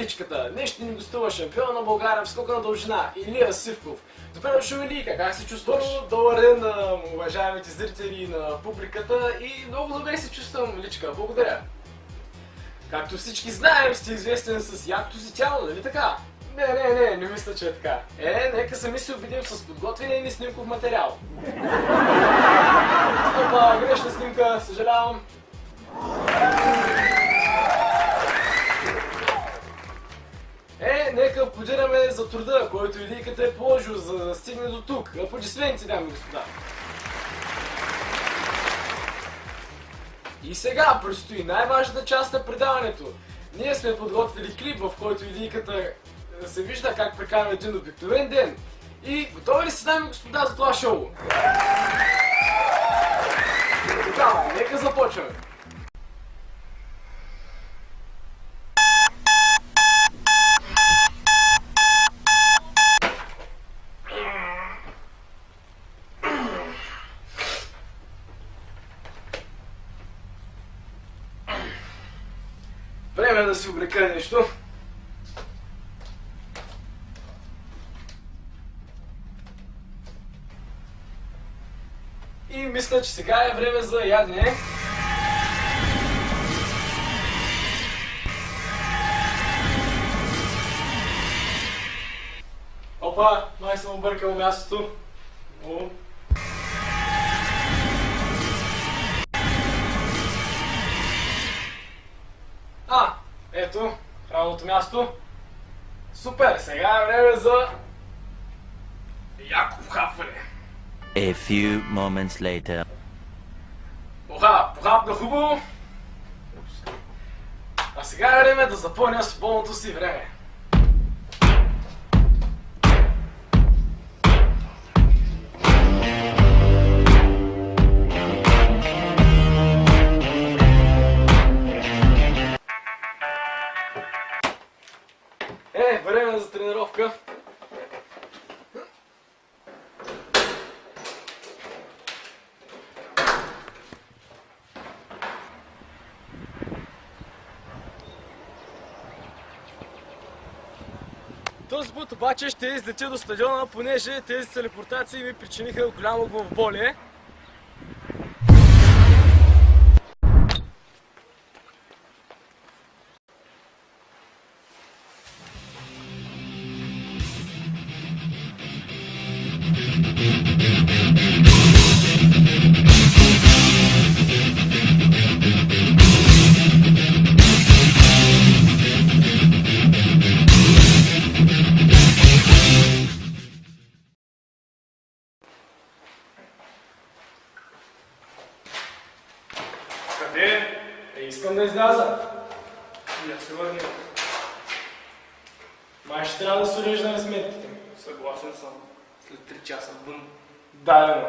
личката. Днес ще ни гостува шампион на България в скока на дължина Илия Сивков. Добре дошъл, Илийка, как се чувстваш? Добър ден на уважаемите зрители и на публиката и много добре се чувствам, личка. Благодаря. Както всички знаем, сте известен с якото си тяло, нали така? Не мисля, че е така. Нека сами се убедим с подготвения ни снимков материал. Опа, грешна снимка, съжалявам. Нека аплодираме за труда, който Илийката е положил, за да стигне до тук. Аплодисменти, дами и господа. И сега предстои най-важната част на предаването. Ние сме подготвили клип, в който Илийката се вижда как прекарва един обикновен ден. И готови ли сте, дами и господа, за това шоу? Така, нека започваме. Време е да си облека нещо. И мисля, че сега е време за ядене. Опа, май съм объркал мястото. Ето, правилното място. Супер, сега е време за яко похапване. A few moments later. Похапна хубаво. А сега е време да запълня свободното си време. Време за тренировка. Този път обаче ще излетя до стадиона, понеже тези телепортации ми причиниха голямо главоболие. Къде? Искам да изляза. Я се върня. Май ще трябва да се уреждаме сметките. Съгласен съм. След 3 часа вън. Дадено.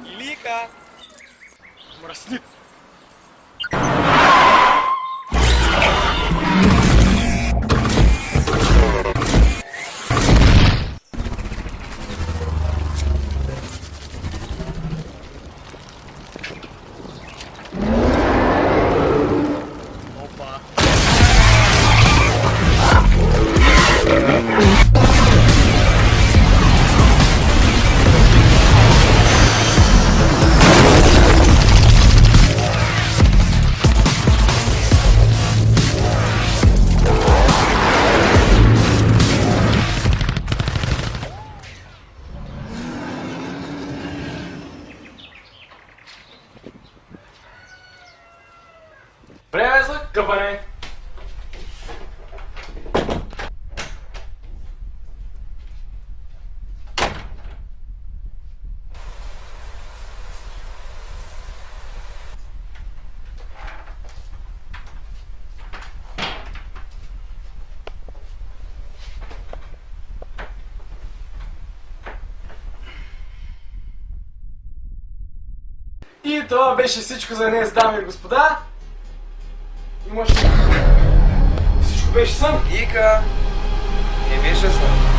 Илийка! Мръсник! И това беше всичко за днес, дами и господа. Имаш ли? Всичко беше сън. Вика, не беше сън.